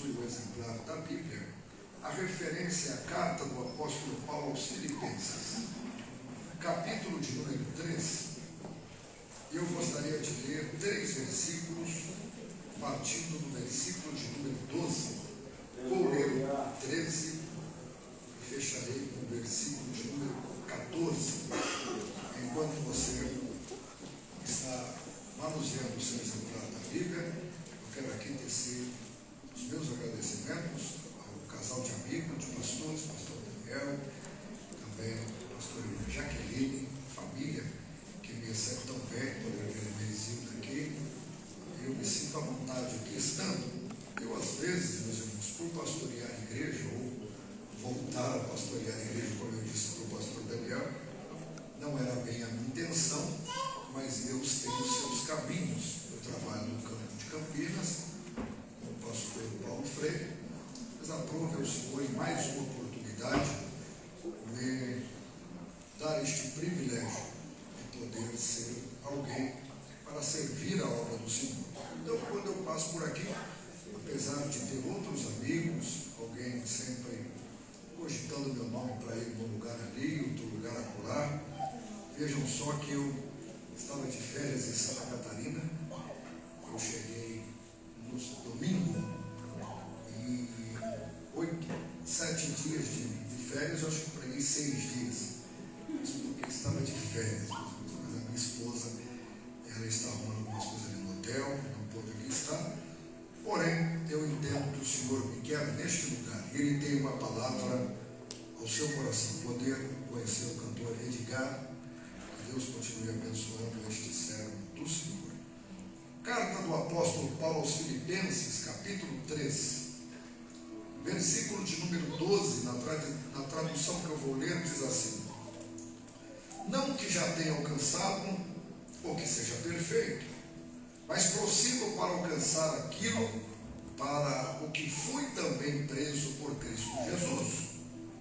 possui o exemplar da Bíblia, a referência à carta do apóstolo Paulo aos Filipenses, capítulo de número 3, eu gostaria de ler 3 versículos, partindo do versículo de número 12. Vou ler o 13 e fecharei com o versículo de número 14. Enquanto você está manuseando o seu exemplar da Bíblia, eu quero aqui tecer os meus agradecimentos ao casal de amigos, de pastores, pastor Daniel, também pastor Jaqueline, família, que me recebe tão bem, poder ver a visita aqui. Eu me sinto à vontade aqui estando. Eu, às vezes, meus irmãos, por pastorear a igreja, ou voltar a pastorear a igreja, como eu disse para o pastor Daniel, não era bem a minha intenção, mas Deus tem os seus caminhos. Eu trabalho no campo de Campinas, com o pastor Paulo Freire, mas aprove ao Senhor em mais uma oportunidade me dar este privilégio de poder ser alguém para servir a obra do Senhor. Então, quando eu passo por aqui, apesar de ter outros amigos, alguém sempre cogitando meu nome para ir num lugar ali, outro lugar acolá, vejam só que eu estava de férias em Santa Catarina. Eu cheguei no domingo e 7 dias de férias, eu acho que preguei 6 dias. Isso porque estava de férias, mas a minha esposa, ela está arrumando algumas coisas ali no hotel, não pôde aqui estar. Porém, eu entendo que o Senhor me quer neste lugar. Ele tem uma palavra ao seu coração. Poder conhecer o cantor Edgar. Que Deus continue abençoando este servo do Senhor. Carta do apóstolo Paulo aos Filipenses, capítulo 3, versículo de número 12, na tradução que eu vou ler, diz assim: não que já tenha alcançado ou que seja perfeito, mas prossigo para alcançar aquilo para o que fui também preso por Cristo Jesus.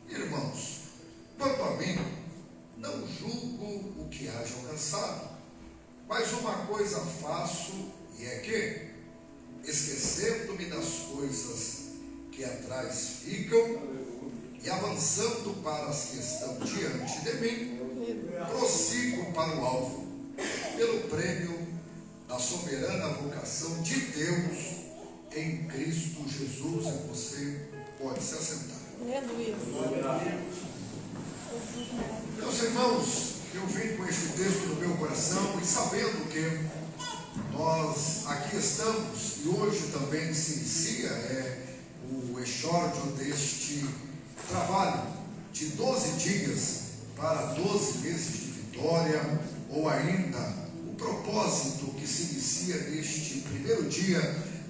Irmãos, quanto a mim, não julgo o que haja alcançado, mas uma coisa faço, e é que, esquecendo-me das coisas que atrás ficam e avançando para as que estão diante de mim, prossigo para o alvo, pelo prêmio da soberana vocação de Deus em Cristo Jesus. E você pode se assentar. Aleluia. Meus irmãos, eu venho com este texto no meu coração e sabendo que nós aqui estamos e hoje também se inicia o exórdio deste trabalho de 12 dias para 12 meses de vitória, ou ainda o propósito que se inicia neste primeiro dia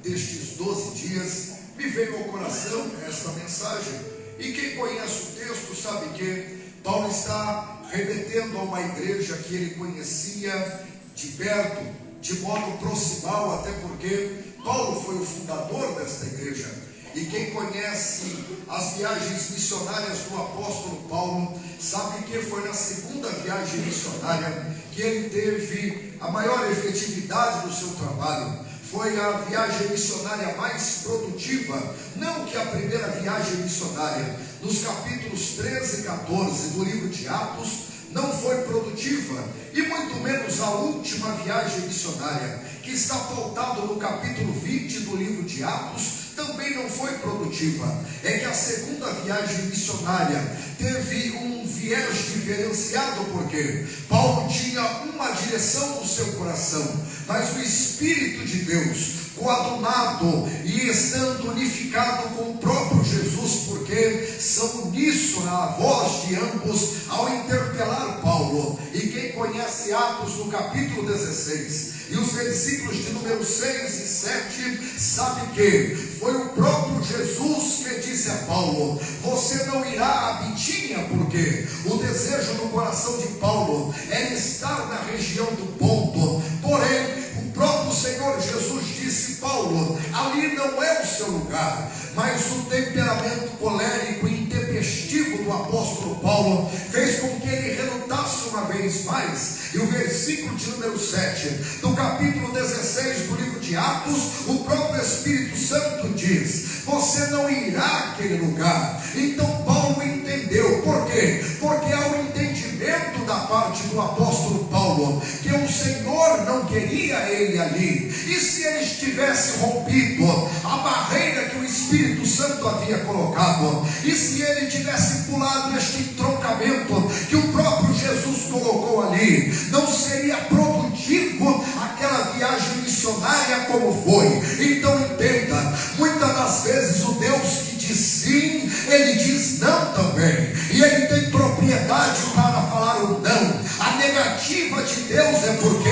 destes 12 dias. Me veio ao coração esta mensagem, e quem conhece o texto sabe que Paulo está remetendo a uma igreja que ele conhecia de perto, de modo proximal, até porque Paulo foi o fundador desta igreja. E quem conhece as viagens missionárias do apóstolo Paulo sabe que foi na segunda viagem missionária que ele teve a maior efetividade do seu trabalho. Foi a viagem missionária mais produtiva, não que a primeira viagem missionária, nos capítulos 13 e 14 do livro de Atos, não foi produtiva, e muito menos a última viagem missionária, que está pautado no capítulo 20 do livro de Atos, também não foi produtiva. É que a segunda viagem missionária teve um viés diferenciado, porque Paulo tinha uma direção no seu coração, mas o Espírito de Deus, coadunado e estando unificado com o próprio Jesus, porque são uníssona a voz de ambos ao interpelar Paulo. E quem conhece Atos no capítulo 16 e os versículos de número 6 e 7, sabe que foi o próprio Jesus que disse a Paulo: você não irá a Bitínia, porque o desejo do coração de Paulo era estar na região do Ponto. Porém, o próprio Senhor Jesus disse: Paulo, ali não é o seu lugar. Mas o temperamento colérico e intempestivo do apóstolo Paulo fez com que ele relutasse uma vez mais. E o versículo de número 7 do capítulo 16 do livro de Atos, o próprio Espírito Santo diz: você não irá àquele lugar. Então Paulo entendeu. Por quê? Porque há um entendimento da parte do apóstolo Paulo que o Senhor não queria ele ali. E se ele estivesse rompido a barreira que o Espírito Santo havia colocado, e se ele tivesse pulado este entroncamento que o próprio Jesus colocou ali, não seria produtivo aquela viagem missionária como foi. Então entenda, muitas das vezes o Deus que diz sim, ele diz não também, e ele tem propriedade para falar o não. A negativa de Deus é porque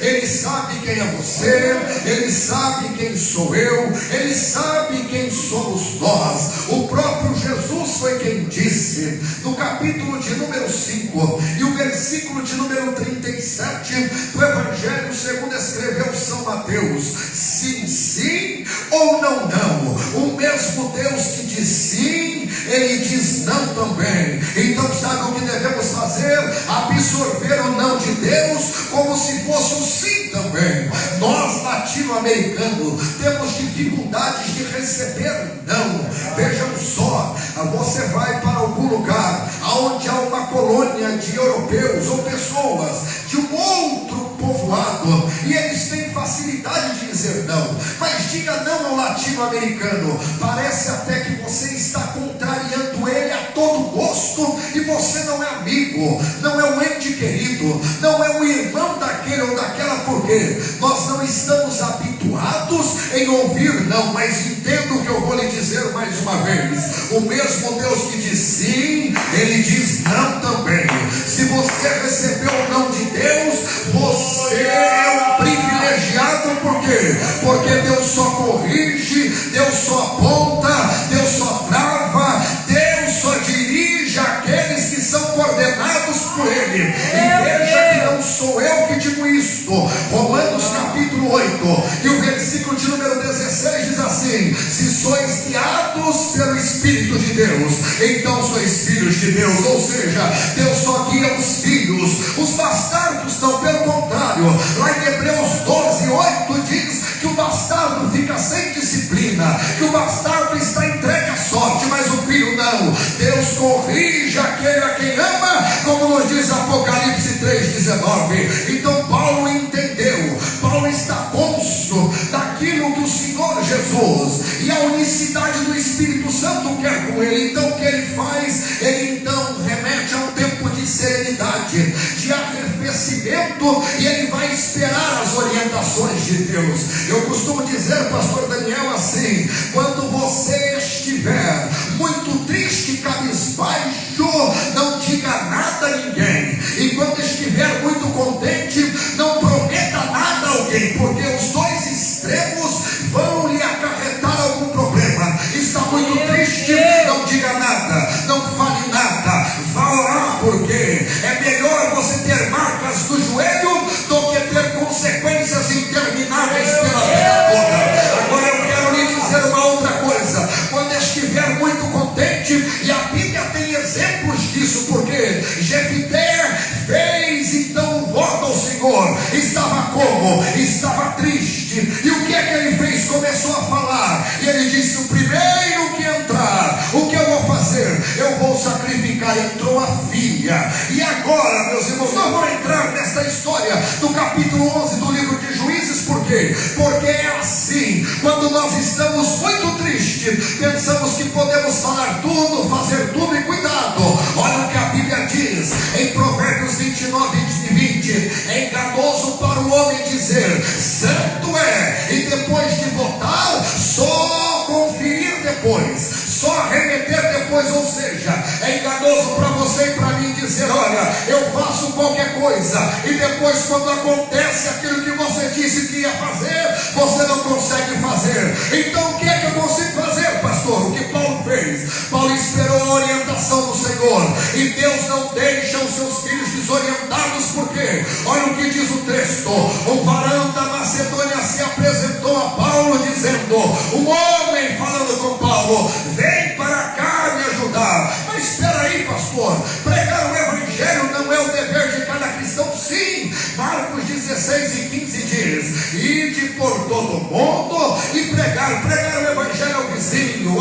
ele sabe quem é você, ele sabe quem sou eu, ele sabe quem somos nós. O próprio Jesus foi quem disse, no capítulo de número 5 e o versículo de número 37 do Evangelho segundo escreveu São Mateus: sim, sim, ou não, não. O mesmo Deus que diz sim, ele diz não também. Então sabe o que devemos fazer? Absorver o não de Deus como se fosse um sim também. Nós latino-americanos temos dificuldades de receber não. Vejam só, você vai para algum lugar onde há uma colônia de europeus ou pessoas de um outro povoado, e eles têm facilidade de dizer não. Mas diga não ao latino-americano, parece até que você está contrariando ele a todo gosto, e você não é amigo, não é um ente querido, não é um irmão daquele ou daquela, porque nós não estamos habituados em ouvir não. Mas entenda o que eu vou lhe dizer mais uma vez: o mesmo Deus que diz sim, ele diz não também. Se você recebeu o não de Deus, você é um privilegiado. Por quê? Porque Deus só corrige, Deus só aponta, Deus só trava, Deus só dirige aqueles que são coordenados por Ele. E veja que não sou eu que digo isto. Romanos capítulo 8 e o versículo de número 16 diz assim: se sois guiados pelo Espírito de Deus, então sois filhos de Deus. Ou seja, Deus só guia os filhos, os bastardos não. Pelo contrário, lá em Hebreus 12, 8 diz que o bastardo fica sem disciplina, que o bastardo está entregue à sorte, mas o filho não. Deus corrige aquele a quem ama, como nos diz Apocalipse 3,19. Então Paulo entendeu, Paulo está cônscio daquilo que o Senhor Jesus e a unicidade do Espírito Santo quer com ele. Então o que ele faz? Ele então remete a um tempo de serenidade, de arrefecimento, e ele vai esperar as orientações de Deus. Eu costumo dizer, pastor Daniel, assim: quando você estiver muito triste, cabisbaixo, não diga nada a ninguém, e quando estiver muito contente, não prometa nada a alguém, porque os dois extremos vão lhe acarretar algum problema. Está muito triste, não diga nada, não fale nada, vá orar, porque é melhor você ter marcas no joelho do que ter consequências intermináveis pela vida toda. Agora eu quero lhe dizer uma outra coisa: quando estiver muito contente, e a Bíblia tem exemplos disso, porque Jefité fez então um voto ao Senhor. Estava como? Estava triste. E o que é que ele fez? Começou a falar, e ele disse: o primeiro que entrar, o que eu vou fazer? Eu vou sacrificar. Entrou a filha. E agora, meus irmãos, nós vamos entrar nesta história do capítulo 11 do livro de Juízes. Por quê? Porque é assim: quando nós estamos muito tristes, pensamos que podemos falar tudo, fazer tudo, e cuidado, olha o que a Bíblia diz em Provérbios 29 e 20: é enganoso para o homem dizer santo é, e depois de votar, só conferir depois, só remeter depois. Ou seja, é enganoso para você e para mim dizer: olha, eu faço qualquer coisa, e depois, quando acontece aquilo que você disse que ia fazer, você não consegue fazer. Então o que é que eu consigo fazer, pastor? O que Paulo fez? Paulo esperou a orientação do Senhor, e Deus não deixa os seus filhos desorientados. Por quê? Olha o que diz o texto: o varão da Macedônia se apresentou a Paulo dizendo, um homem falando com Paulo: vem para cá me ajudar. Mas espera aí, pastor, pregar o evangelho não é o dever de cada cristão? Sim, Marcos 16 e 15 diz: ide por todo o mundo e pregar o evangelho ao vizinho,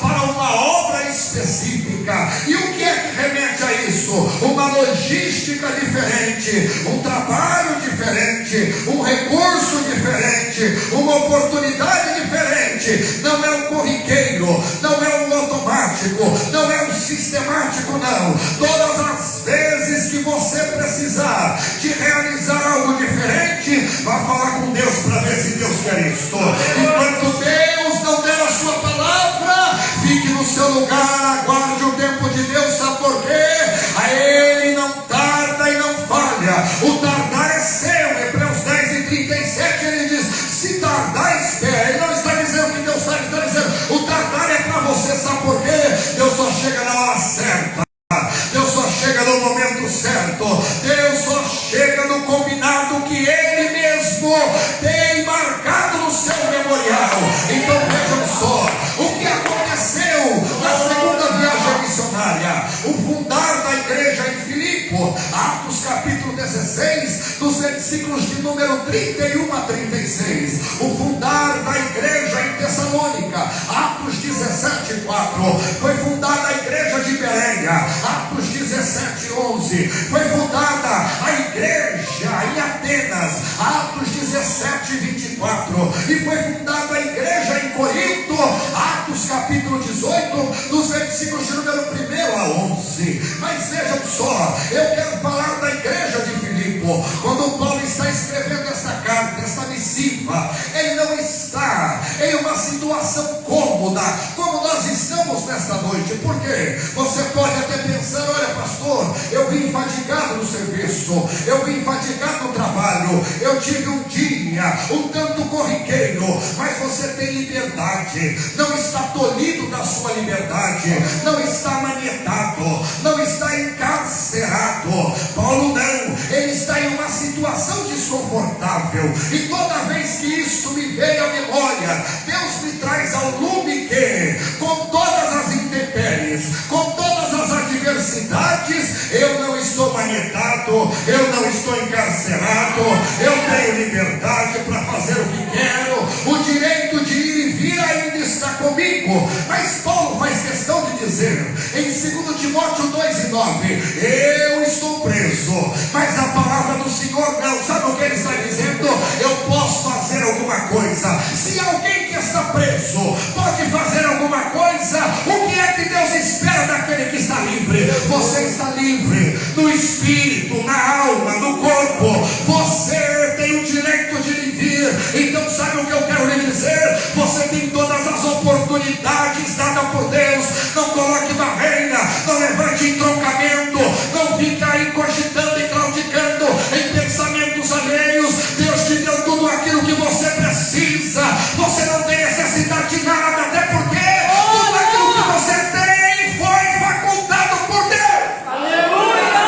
para uma obra específica. E o que é que remete a isso? Uma logística diferente, um trabalho diferente, um recurso diferente, uma oportunidade diferente. Não é um corriqueiro, não é um automático, não é um sistemático, não. Todas as vezes que você precisar de realizar algo diferente, vá falar com Deus para ver se Deus quer isto. Enquanto Deus não der a sua palavra, fique no seu lugar, aguarde o tempo de Deus. Sabe por quê? A Ele não tarda e não falha. O tardar é seu. Hebreus 10:37 ele diz: se tardar, espera. Ele não está dizendo que Deus está dizendo o tardar é para você. Sabe por quê? Deus só chega na hora certa. Deus só chega no momento certo. Deus só chega no combinado que Ele mesmo tem marcado no seu memorial. Então vejam só o que aconteceu na segunda viagem missionária, o fundar da igreja em Filipo. Atos capítulo 16, dos versículos de número 31 a 36. O fundar da igreja em Tessalônica. Atos 17:4. Foi fundada a igreja de Bereia. Atos 17:11. Foi fundada a igreja em Atenas. Atos 17:24. E foi fundada a igreja em Corinto. Atos capítulo 18, dos versículos de número 1 a 11. Mas vejam só, eu quero falar da igreja de Filipo. Quando Paulo está escrevendo esta carta, esta missiva, ele não está em uma situação cômoda, como nós estamos nesta noite. Por quê? Você pode até pensar: olha, pastor, eu vim fadigado no serviço, eu vim fadigado no trabalho, eu tive um dia um tanto corriqueiro. Mas você tem liberdade, não está tolhido da sua liberdade, não está manietado, não está encarcerado. Paulo não, ele está em uma situação desconfortável, e toda vez que isso me veio à memória, Deus me traz ao lume que, com todas as intempéries, com todas as adversidades, eu não estou manietado, eu não estou encarcerado, eu tenho liberdade para fazer o que quero, o direito de ir e vir ainda está comigo. Mas Paulo faz questão de dizer, em 2 Timóteo 2:9, eu estou preso, mas a palavra do Senhor não. Sabe o que ele está dizendo? Eu posso fazer alguma coisa. Se alguém que está preso pode fazer alguma coisa, o que é que Deus espera daquele que está livre? Você está livre no espírito, na alma, no corpo. Você tem o direito de vir. Então sabe o que eu quero lhe dizer? Você tem todas as oportunidades dadas por Deus. Não coloque barreira, não levante entroncamento, não fique aí cogitando e claudicando em pensamentos alheios. Deus te deu tudo aquilo que você precisa. Você não tem necessidade de nada, até porque tudo aquilo que você tem foi facultado por Deus. Aleluia!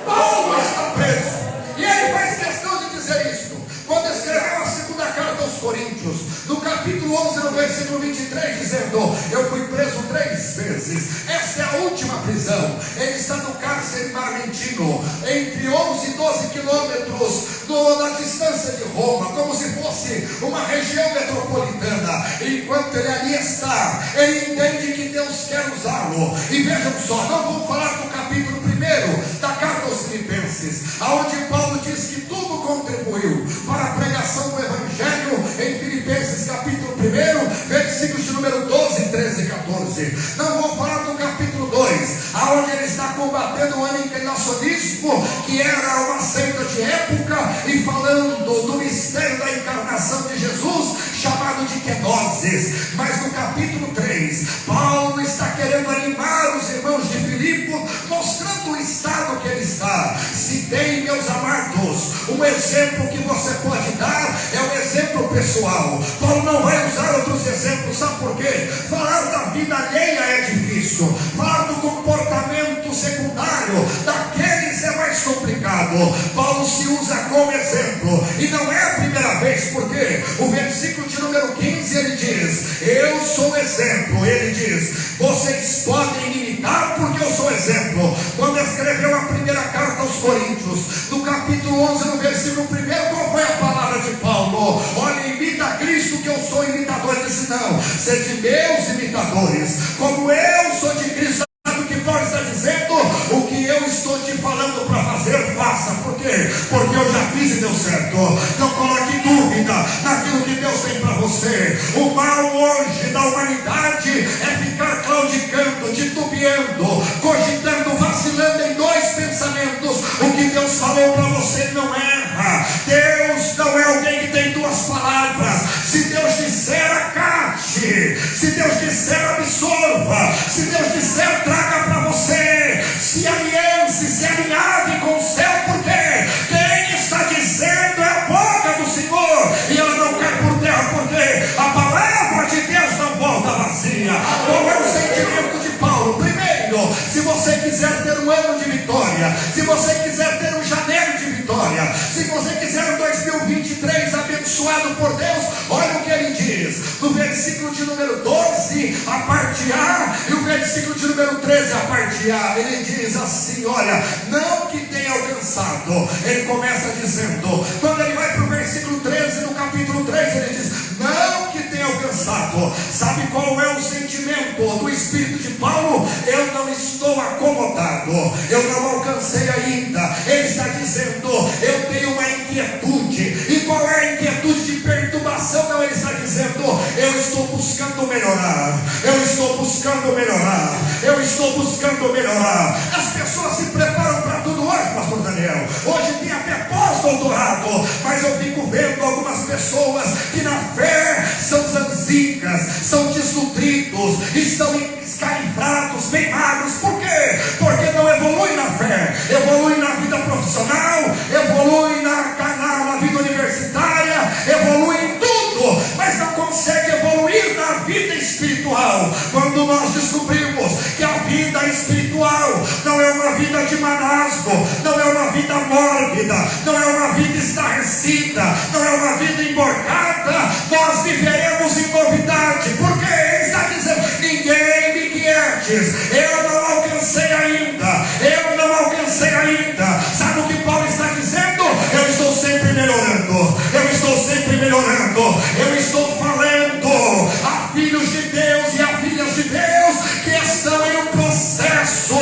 Paulo está preso, e ele faz questão de dizer isso quando escreveu a segunda carta aos Coríntios, no capítulo 11, no versículo 23, dizendo: eu fui preso 3 vezes, esta é a última prisão. Ele está no cárcere Mamertino, entre 11 e 12 quilômetros na distância de Roma, como se fosse uma região metropolitana. Enquanto ele ali está, ele entende que Deus quer usá-lo. E vejam só, não vou falar do capítulo 1 da carta aos Filipenses, aonde Paulo diz que tudo contribuiu para a pregação do Evangelho, em Filipenses capítulo 1, versículos de número 12, 13 e 14. Não vou falar do capítulo 2, aonde ele está combatendo o aniquilacionismo, que era uma seita de época, e falando do mistério da encarnação de Jesus, chamado de Quenoses. Mas no capítulo 3, Paulo está querendo animar os irmãos de Filipo, mostrando o estado que ele está. Se tem, meus amados, um exemplo que você pode dar, é o exemplo pessoal. Paulo não vai usar outros exemplos, sabe por quê? Falar da vida alheia é difícil, falar do comportamento secundário daqueles é mais complicado. Paulo se usa como exemplo, e não é a primeira vez, porque o versículo de número 15 ele diz: eu sou exemplo. Ele diz: vocês podem me imitar porque eu sou exemplo. Quando escreveu a primeira carta aos Coríntios, no capítulo 11, no versículo 1, qual foi a palavra de Paulo? Olha, imita Cristo que eu sou imitador. Ele disse: não, sede meus imitadores, imitadores. Como eu sou de Cristo, sabe o que Paulo está dizendo? O que eu estou te falando para fazer, faça. Por quê? Porque eu já fiz e deu certo. Não coloque dúvida naquilo que Deus tem para você. O mal hoje da humanidade é ficar claudicando, titubeando, cogitando, vacilando em dois pensamentos. O que Deus falou para você não erra. Deus não é alguém que tem duas palavras. Se Deus disser, acate. Se Deus disser, absorva. Se Deus disser, traga para você. Se aliance, se alinhave com o céu. Por quê? Quem está dizendo é a boca do Senhor, e ela não cai por terra, porque a palavra de Deus não volta vazia. Qual é o sentimento de Paulo? Primeiro, se você quiser ter um ano de vitória, se você quiser ter um janeiro de vitória, se você quiser um 2023 abençoado por Deus, olha o que ele diz no versículo de número 12, a parte A, e o versículo de número 13, a parte A. Ele diz assim: olha, não que tenha alcançado. Ele começa dizendo, quando ele vai para o versículo 13, no capítulo 3, ele diz, não que tenha alcançado. Sabe qual é o sentimento do espírito de Paulo? Eu não estou acomodado, eu não alcancei ainda. Ele está dizendo, eu tenho uma inquietude. E qual é a inquietude de perturbação? Não, ele está dizendo, eu estou buscando melhorar, eu estou buscando melhorar, eu estou buscando melhorar. As pessoas se preparam para tudo hoje, pastor Daniel. Hoje tem até pós-doutorado, mas eu fico vendo algumas pessoas que na fé são zanzigas, são desnutridos, estão escarifados, bem magros. Por quê? Porque não evolui na fé, evolui na vida profissional, evolui na vida universitária, evolui em tudo, mas não consegue evoluir na vida espiritual. Quando nós descobrimos que a vida espiritual não é uma vida de manasgo, não é uma vida mórbida, não é uma vida estarrecida, não é uma vida emborcada, nós viveremos em novidade. Porque ele está dizendo, ninguém me quietes, eu não alcancei ainda, eu não alcancei ainda. Sabe o que Paulo está dizendo? Eu estou sempre melhorando, eu estou sempre melhorando, eu estou falando a filhos de Deus e a filhas de Deus que estão em um processo,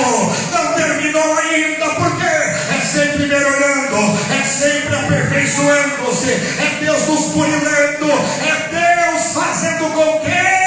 não terminou ainda, porque é sempre melhorando, é sempre aperfeiçoando-se, é Deus nos pulindo, é Deus fazendo com que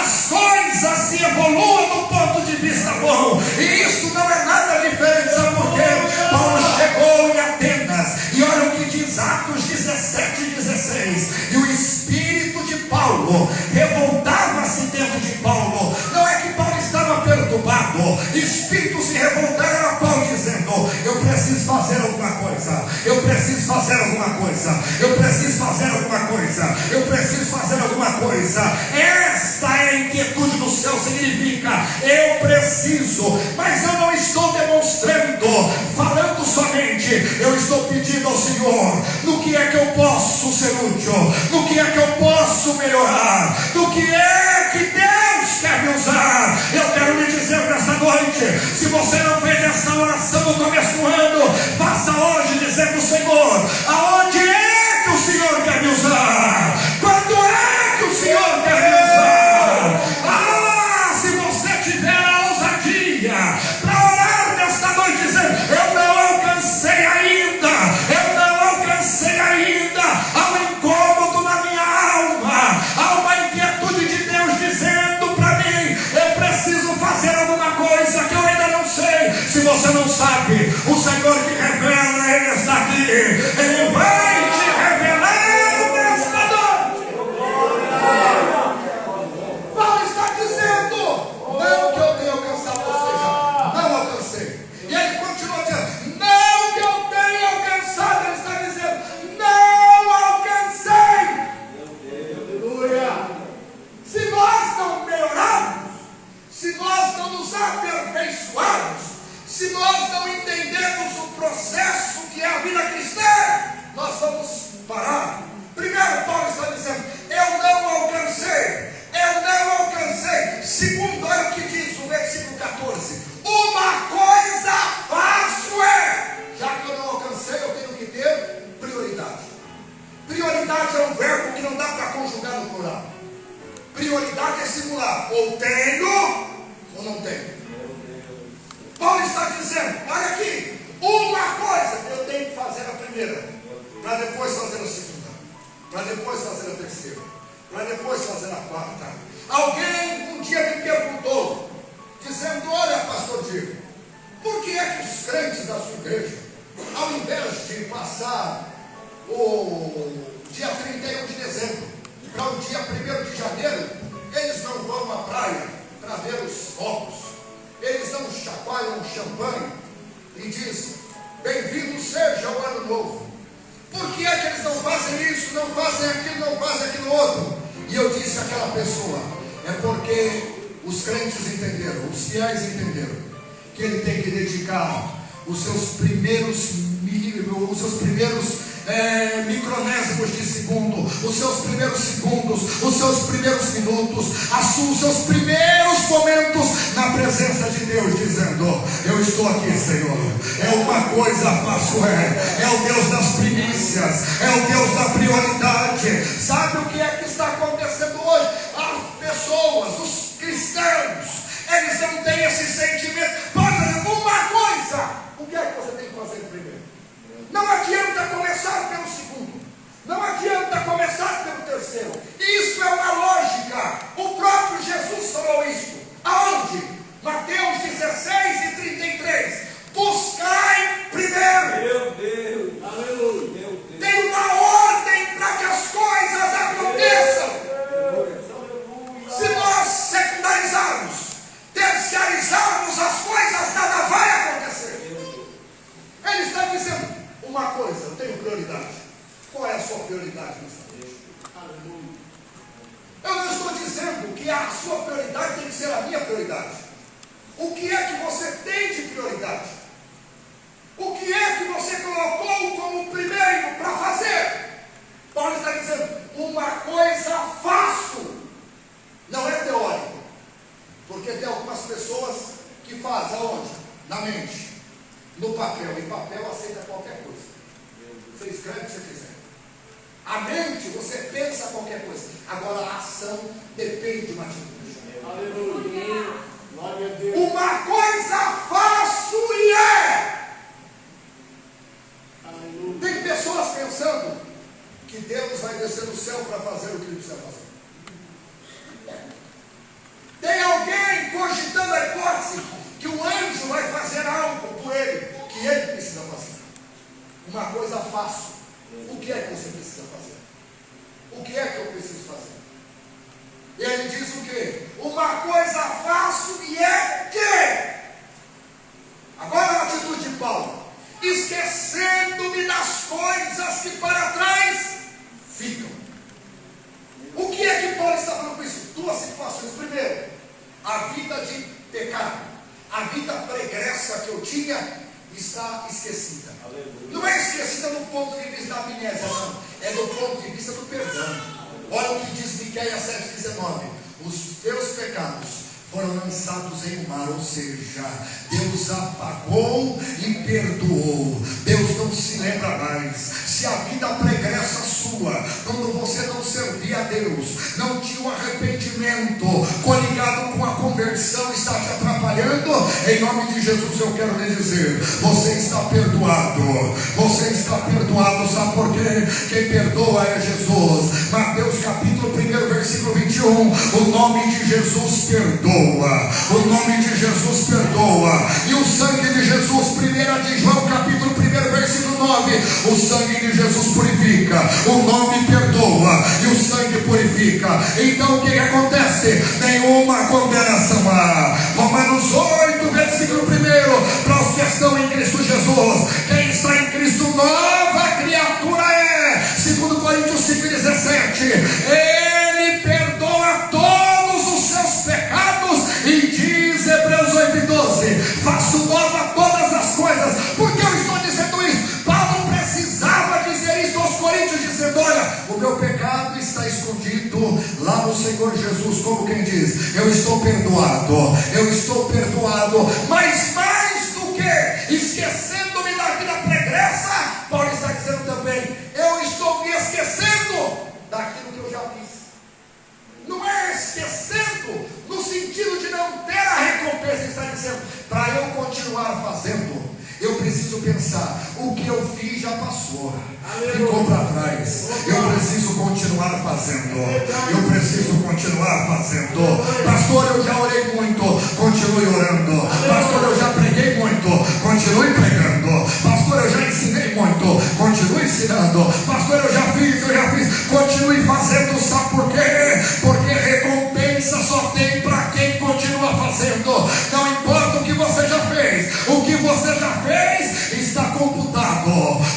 as coisas se evoluam do ponto de vista bom. E isso não é nada diferente. Sabe por quê? Paulo chegou em Atenas, e olha o que diz Atos 17 e 16. E o espírito de Paulo revoltava-se dentro de Paulo. Não é que Paulo estava perturbado, espírito se revoltava a Paulo, dizendo, eu preciso fazer alguma coisa, eu preciso fazer alguma coisa, eu preciso fazer alguma coisa, eu preciso fazer alguma coisa. Esta é a inquietude do céu, significa, eu preciso, mas eu não estou demonstrando, falando somente, eu estou pedindo ao Senhor, no que é que eu posso ser útil, no que é que eu posso melhorar, no que é que Deus quer me usar. Eu quero lhe dizer nesta noite, se você não fez essa oração no começo do ano, faça hoje, dizendo, Senhor, aonde é que o Senhor quer me usar? Quando é que o Senhor quer me usar? Se você tiver a ousadia para orar nesta noite, dizendo, eu não alcancei ainda, eu não alcancei ainda, há um incômodo na minha alma, há uma inquietude de Deus dizendo para mim, eu preciso fazer alguma coisa que eu ainda não sei. Se você não sabe, o Senhor que revela, Ele está aqui, Ele vai te revelar nesta noite. Paulo está dizendo, não que eu tenha alcançado, ou seja, não alcancei. E ele continua dizendo, não que eu tenha alcançado, ele está dizendo, não alcancei. Aleluia. Se nós não melhorarmos, se nós não nos aperfeiçoarmos, se nós não entendermos o processo que é a vida cristã, nós vamos parar. Primeiro, Paulo está dizendo, eu não alcancei, eu não alcancei. Segundo, olha o que diz o versículo 14, uma coisa faço já que eu não alcancei, eu tenho que ter prioridade. Prioridade é um verbo que não dá para conjugar no plural. Prioridade é singular, ou dizendo: olha aqui, uma coisa eu tenho que fazer a primeira, para depois fazer a segunda, para depois fazer a terceira, para depois fazer a quarta. Alguém um dia me perguntou, dizendo: olha, pastor Diego, por que é que os crentes da sua igreja, ao invés de passar o dia 31 de dezembro para o dia 1º de janeiro, eles não vão à praia para ver os fogos, eles não chacoalham champanhe e dizem: bem-vindo seja o ano novo? Por que é que eles não fazem isso, não fazem aquilo, não fazem aquilo outro? E eu disse àquela pessoa: é porque os crentes entenderam, os fiéis entenderam, que ele tem que dedicar os seus primeiros micronésimos de segundo, os seus primeiros segundos, os seus primeiros minutos, os seus primeiros momentos na presença de Deus, dizendo: eu estou aqui, Senhor. É uma coisa fácil, é o Deus das primícias, é o Deus da prioridade. Sabe o que é que está acontecendo hoje? As pessoas, os cristãos, eles não têm esse sentimento. Por exemplo, uma coisa, o que é que você tem que fazer primeiro? Não adianta começar pelo segundo, não adianta começar pelo terceiro. Isso é uma lógica. O próprio Jesus falou isso. Aonde? Mateus 16:33. Buscai primeiro. Meu Deus, aleluia, meu Deus. Tem uma ordem para que as coisas aconteçam. Se nós secundarizarmos, terciarizarmos as coisas, nada vai acontecer. Ele está dizendo: uma coisa, eu tenho prioridade. Qual é a sua prioridade nessa noite? Aleluia. Eu não estou dizendo que a sua prioridade tem que ser a minha prioridade. O que é que você tem de prioridade? O que é que você colocou como primeiro para fazer? Paulo está dizendo: uma coisa faço. Não é teórico, porque tem algumas pessoas que fazem aonde? Na mente, no papel. Em papel aceita qualquer coisa. Você escreve o que você quiser. A mente, você pensa qualquer coisa. Agora a ação depende de uma atitude. Aleluia. Glória a Deus. Uma coisa faço e é. Aleluia. Tem pessoas pensando que Deus vai descer do céu para fazer o que ele precisa fazer. Tem alguém cogitando a hipótese que o anjo vai fazer algo por ele, que ele precisa fazer. Uma coisa faço. O que é que você precisa fazer? O que é que eu preciso fazer? E ele diz o quê? Uma coisa faço e é que. Agora a atitude de Paulo: esquecendo-me das coisas que para trás ficam. O que é que Paulo está falando com isso? Duas situações. Primeiro, a vida de pecado, a vida pregressa que eu tinha está esquecida. Aleluia. Não é esquecida do ponto de vista da amnésia, não. É do ponto de vista do perdão. Olha o que diz Miqueias 7,19: os teus pecados foram lançados em mar, ou seja, Deus apagou e perdoou. Deus não se lembra mais. Se a vida pregressa sua, quando você não servia a Deus, não tinha um arrependimento coligado com a conversão, está te atrapalhando, em nome de Jesus eu quero lhe dizer: você está perdoado. Você está perdoado. Sabe por quê? Quem perdoa é Jesus. Mateus capítulo 1, versículo 21. O nome de Jesus perdoa. O nome de Jesus perdoa. E o sangue de Jesus, 1 de João capítulo 1, versículo 9. O sangue de Jesus purifica. O nome perdoa e o sangue purifica. Então o que acontece? Nenhuma condenação há. Romanos 8, versículo 1. Para os que estão em Cristo Jesus, quem está em Cristo, nova criatura é. 2 Coríntios 5,17. Ele perdoa todos os seus pecados. E diz Hebreus 8,12: faço nova todas as coisas. Por que eu estou dizendo isso? Paulo precisava dizer isso aos coríntios, dizendo: olha, o meu pecado está escondido lá no Senhor Jesus. Como quem diz: eu estou perdoado, eu estou perdoado. Mas mais do que esquecendo-me da vida pregressa, Paulo está dizendo também: eu estou me esquecendo daquilo que eu já fiz. Não é esquecendo no sentido de não ter a recompensa. Ele está dizendo: para eu continuar continuar fazendo, eu preciso pensar: o que eu fiz já passou, ficou para trás. Eu preciso continuar fazendo. Eu preciso continuar fazendo. Pastor, eu já orei muito, continue orando. Pastor, eu já preguei muito, continue pregando. Pastor, eu já ensinei muito, continue ensinando. Pastor, eu já fiz, continue fazendo. Sabe por quê? Porque recompensa só tem para quem continua fazendo. Não importa o que você já fez, o que você já fez está computado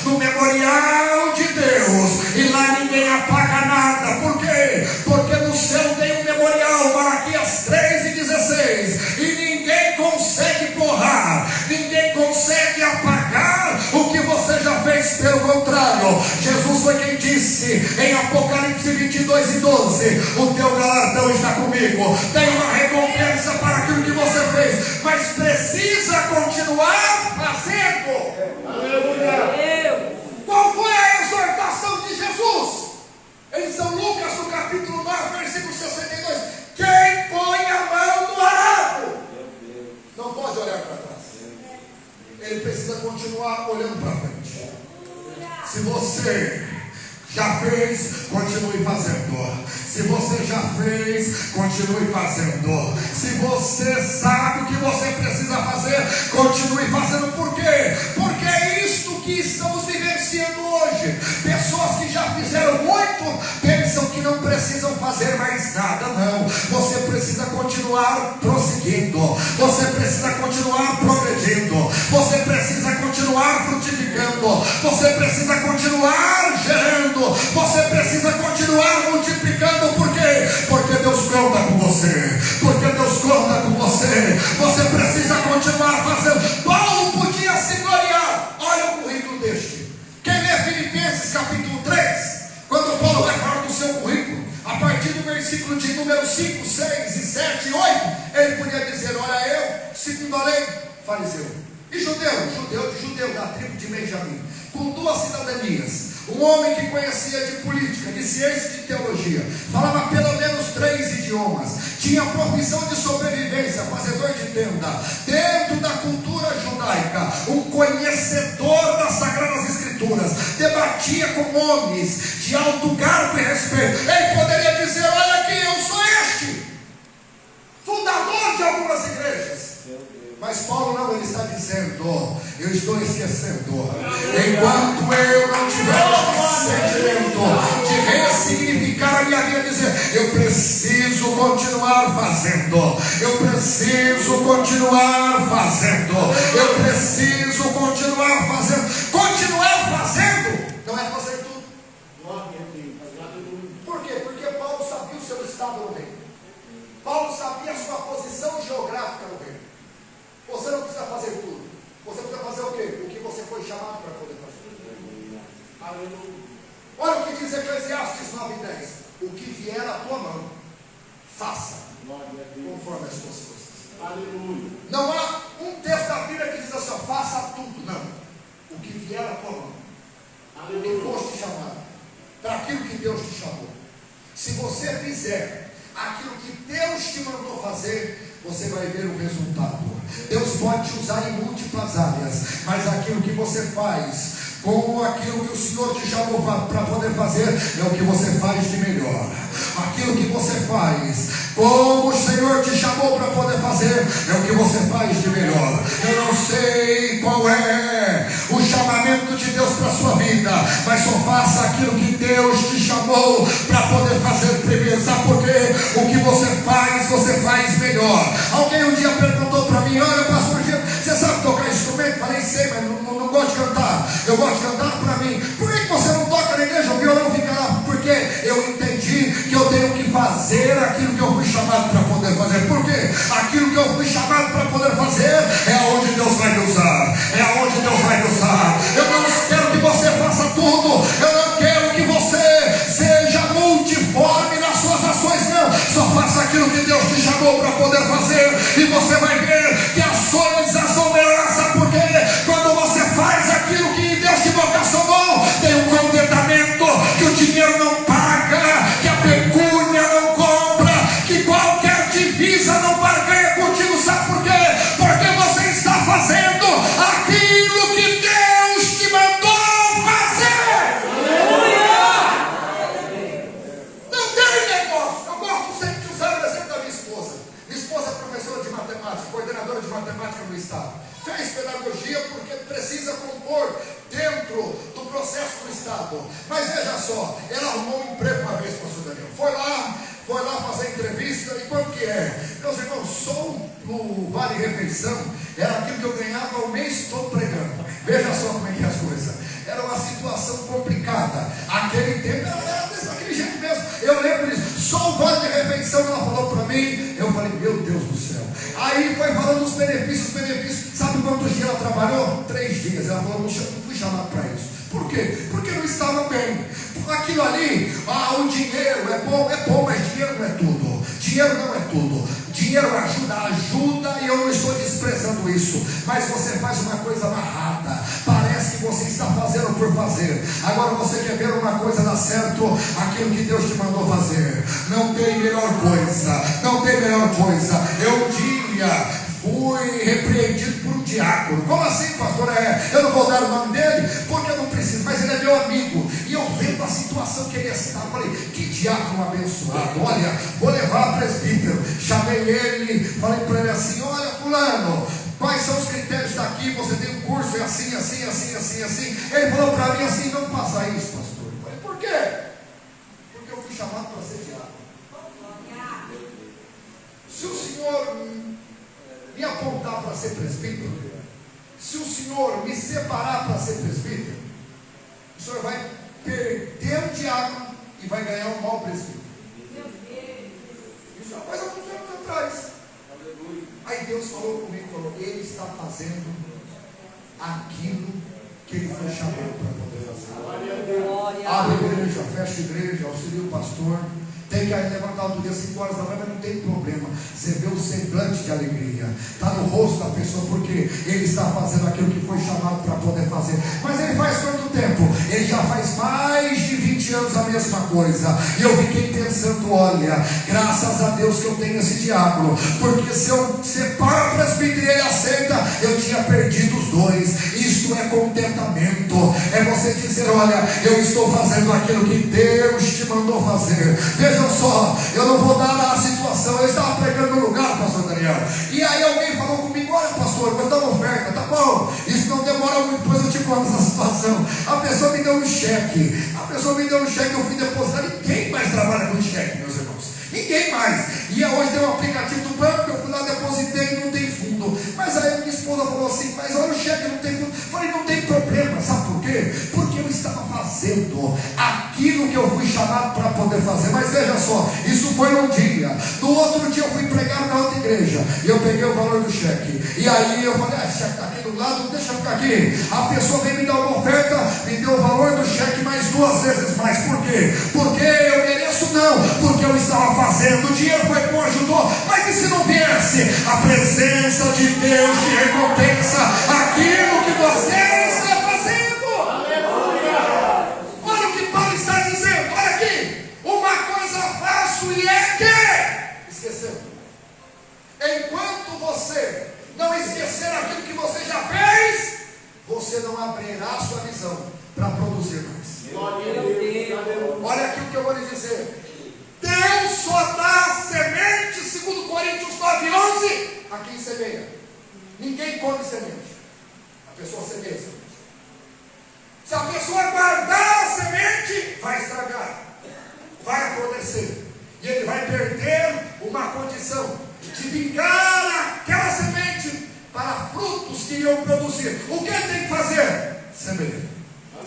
no memorial de Deus, e lá ninguém apaga nada. Por quê? Porque no céu tem um memorial, Malaquias 3:16, e ninguém consegue borrar, ninguém consegue apagar o que você já fez. Pelo contrário, Jesus foi quem disse em Apocalipse 22:12: o teu galardão está comigo. Tem uma recompensa para aquilo que você fez, mas precisa continuar fazendo. Aleluia. Qual foi a exortação de Jesus? Em São Lucas, no capítulo 9, versículo 62: quem põe a mão no arado não pode olhar para trás. Ele precisa continuar olhando para frente. Se você já fez, continue fazendo. Se você já fez, continue fazendo. Se você sabe o que você precisa fazer, continue fazendo. Por quê? Porque é isto que estamos vivenciando hoje. Pessoas que já fizeram muito pensam que não precisam fazer mais nada. Não, você precisa continuar prosseguindo. Você precisa continuar progredindo. Você precisa continuar frutificando. Você precisa continuar gerando. Você precisa continuar multiplicando. Por quê? Porque Deus conta com você. Porque Deus conta com você. Você precisa continuar fazendo. Paulo podia se gloriar. Olha o currículo deste. Quem lê Filipenses capítulo 3, quando Paulo vai falar do seu currículo, a partir do versículo de número 5, 6 e 7 e 8, ele podia dizer: olha, eu, segundo a lei, fariseu, e judeu da tribo de Benjamim, com 2 cidadanias, um homem que conhecia de política, de ciência e de teologia, falava pelo menos 3 idiomas, tinha profissão de sobrevivência, fazedor de tenda, dentro da cultura judaica, um conhecedor das Sagradas Escrituras, debatia com homens de alto garbo e respeito. Ele poderia dizer: olha aqui, eu sou este, fundador de algumas igrejas. Mas Paulo não, ele está dizendo: eu estou esquecendo. Enquanto eu não tiver esse sentimento de ressignificar a minha vida, dizer: eu preciso continuar fazendo. Eu preciso continuar fazendo. Eu preciso continuar fazendo. Continuar fazendo não é fazer tudo. Por quê? Porque Paulo sabia o seu estado no reino. Paulo sabia a sua posição geográfica no reino. Você não precisa fazer tudo. Você precisa fazer o quê? O que você foi chamado para poder fazer. Aleluia. Olha o que diz Eclesiastes 9:10: o que vier à tua mão, faça conforme as tuas forças. Aleluia. Não há um texto da Bíblia que diz assim: faça tudo. Não. O que vier à tua mão. Aleluia. Que foste chamado para aquilo que Deus te chamou. Se você fizer aquilo que Deus te mandou fazer, você vai ver o resultado. Deus pode te usar em múltiplas áreas, mas aquilo que você faz com aquilo que o Senhor te chamou para poder fazer, é o que você faz de melhor. Aquilo que você faz como o Senhor te chamou para poder fazer, é o que você faz de melhor. Eu não sei qual é o chamamento de Deus para a sua vida, mas só faça aquilo que Deus te chamou para poder fazer primeiro. Sabe por quê? O que você faz melhor. Alguém um dia perguntou para mim: olha, pastor Gil, você sabe tocar instrumento? Falei: sei, mas não gosto de cantar. Eu gosto de cantar para mim. Por que você não toca na igreja? O violão fica lá. Porque eu entendi que eu tenho que fazer aquilo que eu fui chamado para poder fazer. Por quê? Aquilo que eu fui chamado para poder fazer é aonde Deus vai me usar. É aonde Deus vai me usar. Eu não quero que você faça tudo. Eu não quero que você seja multiforme nas suas ações. Não. Só faça aquilo que Deus te chamou para poder fazer. E você vai ver que as coisas vão melhorar. Sabe por quê? Quando você faz aquilo que Deus te vocacionou, tem um contentamento que o dinheiro não paga, que a pecúnia não compra, que qualquer divisa não barganha contigo. Sabe por quê? Porque você está fazendo fazendo aquilo que Deus te mandou fazer. Não tem negócio. Eu gosto sempre de usar o exemplo da minha esposa. Minha esposa é professora de matemática, coordenadora de matemática no estado. Fez pedagogia porque precisa compor dentro do processo do estado. Mas veja só, ela arrumou um emprego uma vez, pastor Daniel. Foi lá fazer entrevista. E quanto que é? Meus irmãos, só no Vale Refeição era aquilo que eu ganhava o mês todo pregando. Veja só como é que é as coisas. Era uma situação complicada. Aquele tempo era daquele jeito mesmo. Eu lembro disso. Só o Vale de Refeição ela falou para mim. Eu falei, meu Deus do céu. Aí foi falando dos benefícios. Sabe quantos dias ela trabalhou? 3 dias. Ela falou, não fui chamado para isso. Por quê? Porque não estava bem. Aquilo ali, o dinheiro é bom, mas dinheiro não é tudo. Dinheiro não é tudo. Dinheiro ajuda, e eu não estou desprezando isso. Mas você faz uma coisa amarrada. Parece que você está fazendo por fazer. Agora você quer ver uma coisa dar certo, aquilo que Deus te mandou fazer. Não tem melhor coisa. Não tem melhor coisa. Eu um dia fui repreendido por um diácono. Como assim, pastor? Eu não vou dar o nome dele, porque eu não preciso, mas ele é meu amigo. E eu vendo a situação que ele ia citar, falei, que diácono abençoado. Olha, vou levar a presbítero. Chamei ele, falei para ele assim, olha fulano, quais são os critérios daqui? Você tem um curso, é assim. Ele falou para mim assim, não faça isso, pastor. Eu falei, por quê? Porque eu fui chamado para ser diácono. Se o senhor me apontar para ser presbítero, se o senhor me separar para ser presbítero, o senhor vai perder o diácono e vai ganhar um mau presbítero. Isso já faz alguns anos atrás. Aí Deus falou comigo, ele está fazendo aquilo que ele foi chamado para poder fazer. Abre a igreja, fecha a igreja, auxilia o pastor. Tem que levantar outro dia 5 horas da manhã, mas não tem problema. Você vê o semblante de alegria. Está no rosto da pessoa, porque ele está fazendo aquilo que foi chamado para poder fazer. Mas ele faz quanto tempo? Ele já faz mais de 20 anos a mesma coisa. E eu fiquei pensando, olha, graças a Deus que eu tenho esse diácono. Porque se eu separo o presbítero e ele aceita, eu tinha perdido os dois. Isto é contentamento. É você dizer, olha, eu estou fazendo aquilo que Deus te mandou fazer. Vejam só, eu não vou dar a situação. Eu estava pregando no lugar, pastor Daniel, e aí alguém falou comigo, olha pastor, vou dar uma oferta, tá bom, isso não demora muito, depois eu te conto essa situação. A pessoa me deu um cheque, eu fui depositar. Ninguém mais trabalha com cheque, meus irmãos, ninguém mais. E hoje tem um aplicativo do banco, eu fui lá, depositei e não tem fundo. Mas aí minha esposa falou assim, mas olha o cheque, não tem fundo. Eu falei, não tem problema, sabe por quê? Porque eu estava fazendo aquilo que eu fui chamado para poder fazer. Mas veja só, isso foi num dia. No outro dia eu fui pregar na outra igreja, e eu peguei o valor do cheque. E aí eu falei, esse cheque está aqui do lado, deixa eu ficar aqui. A pessoa veio me dar uma oferta, me deu o valor do cheque mais 2 vezes mais. Por quê? Porque eu mereço? Não, porque eu estava fazendo. O dinheiro foi bom, ajudou. Mas e se não viesse? A presença de Deus te recompensa aquilo que você está fazendo. Aleluia. Olha o que Paulo está dizendo. Olha aqui, uma coisa faço e é que esqueceu. Enquanto você não esquecer aquilo que você já fez, você não abrirá a sua visão para produzir mais. Olha aqui o que eu vou lhe dizer. Deus só dá semente, segundo Coríntios 9:11, a quem semeia. Ninguém come semente. A pessoa semeia semente. Se a pessoa guardar a semente, vai estragar, vai apodrecer, e ele vai perder uma condição de vingar aquela semente para frutos que iam produzir. O que ele tem que fazer? Semeia.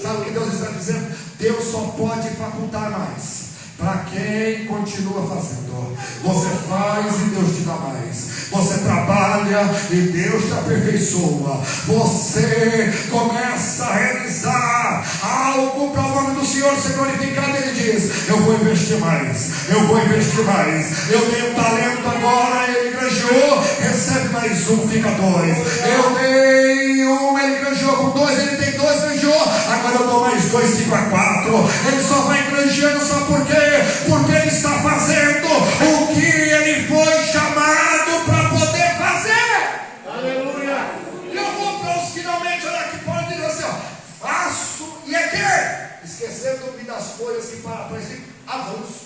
Sabe o que Deus está dizendo? Deus só pode facultar mais para quem continua fazendo. Você faz e Deus te dá mais. Você trabalha e Deus te aperfeiçoa. Você começa a realizar algo para o nome do Senhor ser glorificado. Ele diz, eu vou investir mais, eu vou investir mais. Eu tenho talento agora, ele granjeou, recebe mais um, fica 2. Eu tenho um, ele granjeou com 2, ele tem 2, granjeou, agora eu dou mais 2, fica 4. Ele só vai granjeando, sabe por quê? Porque ele está fazendo o que ele foi chamado para poder fazer. Aleluia. Eu vou para trás, avanço.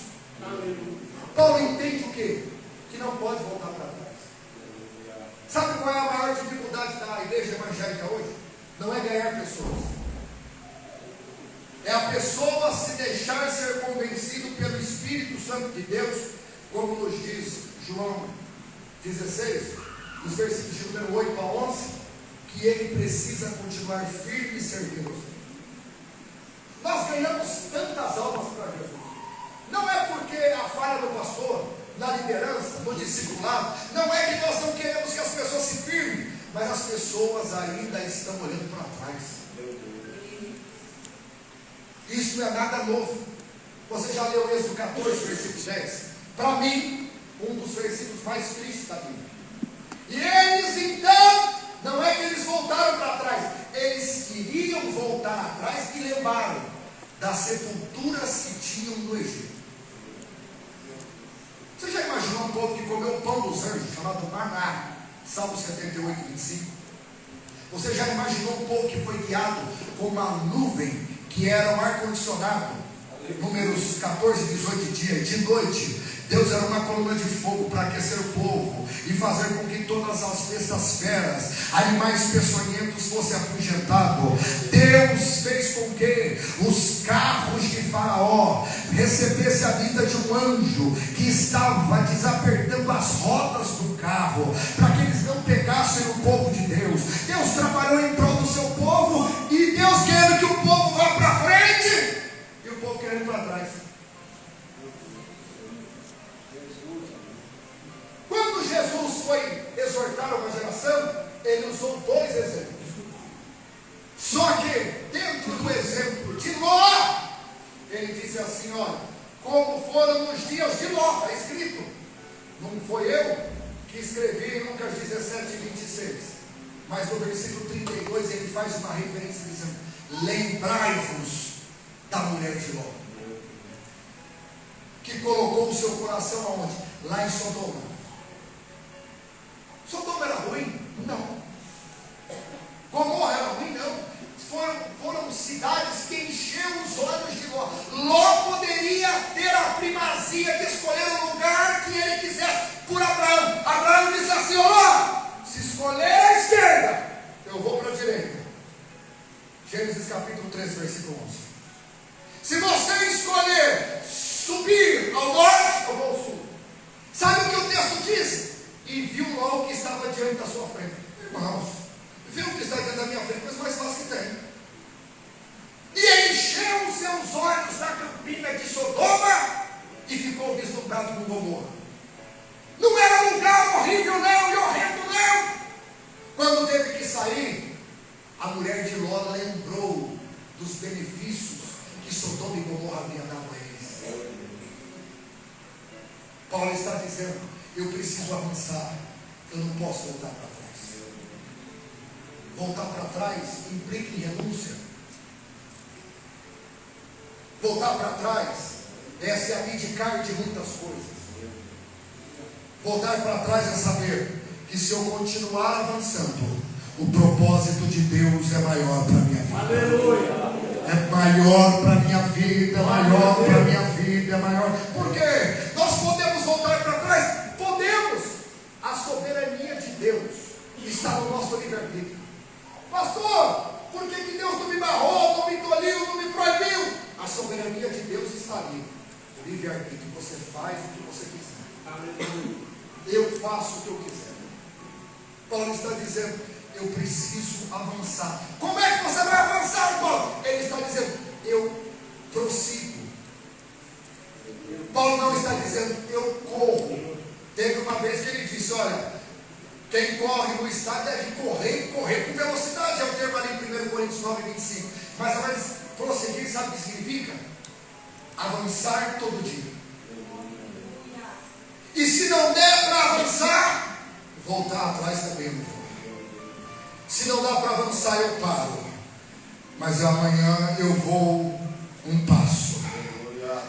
Paulo entende o quê? Que não pode voltar para trás. Sabe qual é a maior dificuldade da igreja evangélica hoje? Não é ganhar pessoas. É a pessoa se deixar ser convencido pelo Espírito Santo de Deus, como nos diz João 16, nos versículos de número 8 a 11, que ele precisa continuar firme e servindo. Nós ganhamos tantas almas para Jesus. Não é porque a falha do pastor, na liderança, no discipulado, não é que nós não queremos que as pessoas se firmem, mas as pessoas ainda estão olhando para trás. Isso não é nada novo. Você já leu Êxodo 14, versículo 10? Para mim, um dos versículos mais tristes da Bíblia. E eles então, não é que eles voltaram para trás, eles queriam voltar atrás e lembraram das sepulturas que tinham no Egito. Você já imaginou um povo que comeu o pão dos anjos, chamado maná, Salmo 78, 25? Você já imaginou um povo que foi guiado com uma nuvem que era um ar-condicionado? Números 14, 18 de dia e de noite, Deus era uma coluna de fogo para aquecer o povo e fazer com que todas as bestas feras, animais peçonhentos fossem afugentados. Deus fez com que os carros de Faraó recebessem a vida de um anjo que estava desapertando as rodas do carro, para que eles não pegassem o povo de Deus. Deus trabalhou em prol do seu povo, e Deus quer que o povo vá para frente e o povo querendo ir para trás. Quando Jesus foi exortar uma geração, ele usou dois exemplos. Só que dentro do exemplo de Ló, ele disse assim: olha, como foram nos dias de Ló, está escrito. Não foi eu que escrevi em Lucas 17, 26, mas no versículo 32 ele faz uma referência dizendo: lembrai-vos da mulher de Ló, que colocou o seu coração aonde? Lá em Sodoma. Sodoma era ruim? Não. Gomorra era ruim? Não. Foram cidades que encheram os olhos de Ló. Ló poderia ter a primazia de escolher o lugar que ele quisesse por Abraão. Abraão disse assim: Ló, se escolher a esquerda, eu vou para a direita. Gênesis capítulo 13, versículo 11. Se você escolher subir ao norte, eu vou ao sul. Sabe o que o texto diz? E viu Ló o que estava diante da sua frente. Irmãos, viu o que está diante da minha frente, coisa mais fácil que tem. E encheu os seus olhos da campina de Sodoma e ficou vislumbrado com Gomorra. Não era lugar horrível não, e horrendo não. Quando teve que sair, a mulher de Ló lembrou dos benefícios que Sodoma e Gomorra haviam dado a eles. Paulo está dizendo: eu preciso avançar, eu não posso voltar para trás. Voltar para trás implica em renúncia. Voltar para trás é se abdicar de muitas coisas. Voltar para trás é saber que se eu continuar avançando, o propósito de Deus é maior para a minha vida. Aleluia. É maior para a minha vida, é maior para a minha vida, é maior. Por quê? Nós podemos voltar para trás? Podemos. A soberania de Deus está no nosso livre-arbítrio. Pastor, por que Deus não me barrou, não me tolhiu, não me proibiu? A soberania de Deus está ali. O livre-arbítrio, você faz o que você quiser. Eu faço o que eu quiser. Paulo está dizendo: eu preciso avançar. Como é que você vai avançar, Paulo? Ele está dizendo: eu prossigo. Paulo não está dizendo: eu corro. Teve uma vez que ele disse: olha, quem corre no estádio deve correr com velocidade. É o termo ali em 1 Coríntios 9, 25. Mas agora prosseguir, sabe o que significa? Avançar todo dia. E se não der para avançar, voltar atrás também não vou. Se não dá para avançar, eu paro. Mas amanhã eu vou um passo.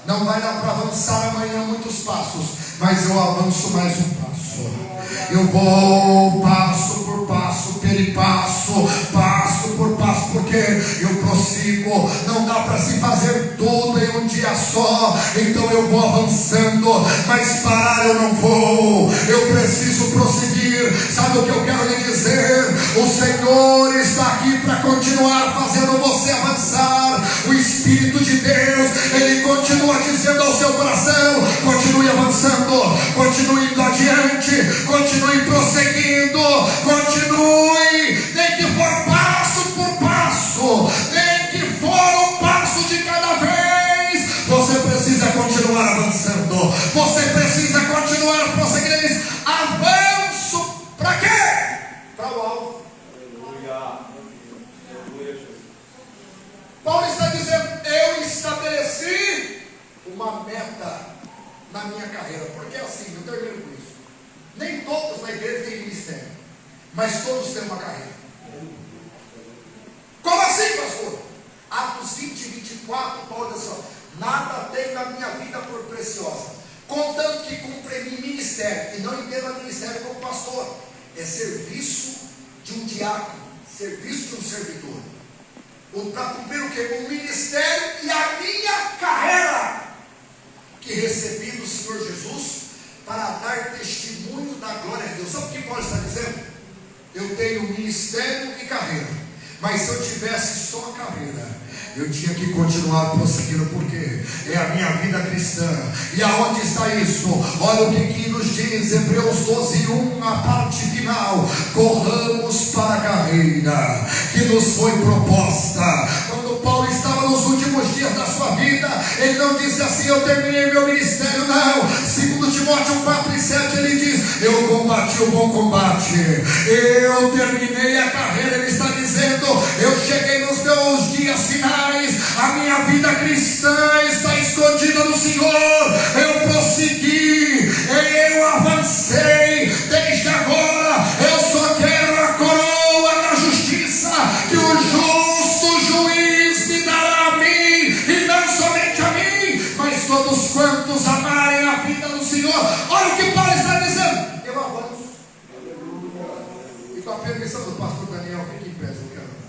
Não vai dar para avançar amanhã muitos passos, mas eu avanço mais um passo. Eu vou passo por passo, peripasso, passo por passo, porque eu prossigo. Não dá para se fazer tudo em um dia só, então eu vou avançando, mas parar eu não vou, eu preciso prosseguir. Sabe o que eu quero lhe dizer? O Senhor está aqui para continuar fazendo você avançar. O Espírito de Deus, Ele continua dizendo ao seu coração: continue avançando, continue indo adiante, continue prosseguindo, continue, nem que for passo por passo, nem que for um passo de cada vez, você precisa continuar avançando, você precisa continuar prosseguindo. Ele diz: avanço para quê? Para o alvo. Paulo está dizendo: eu estabeleci uma meta na minha carreira, porque assim, eu termino com isso. Nem todos na igreja têm ministério, mas todos têm uma carreira. Como assim, pastor? Atos 20 e 24, Paulo diz assim: nada tenho na minha vida por preciosa, contanto que cumpra em mim ministério. E não entenda ministério como pastor, é serviço de um diácono, serviço de um servidor. Para cumprir o que? O ministério e a minha carreira, que recebi do Senhor Jesus, para dar testemunho da glória de Deus. Sabe o que Paulo está dizendo? Eu tenho ministério e carreira, mas se eu tivesse só a carreira, eu tinha que continuar prosseguindo, porque é a minha vida cristã. E aonde está isso? Olha o que nos diz Hebreus 12:1, a parte final: corramos para a carreira que nos foi proposta. Quando Paulo estava nos últimos dias da sua vida, ele não disse assim: eu terminei meu ministério, não. Segundo Timóteo 4:7, ele diz: eu combati o bom combate, eu terminei a carreira. Ele está dizendo: eu cheguei nos meus dias finais, a minha vida cristã está escondida no Senhor. Eu prossegui, eu avancei. Desde agora eu só quero a coroa da justiça que o justo juiz me dará a mim, e não somente a mim, mas todos quantos amarem a vida do Senhor. Olha o que Paulo está dizendo: eu avanço. E com a permissão do pastor Daniel, fique em pé, eu quero.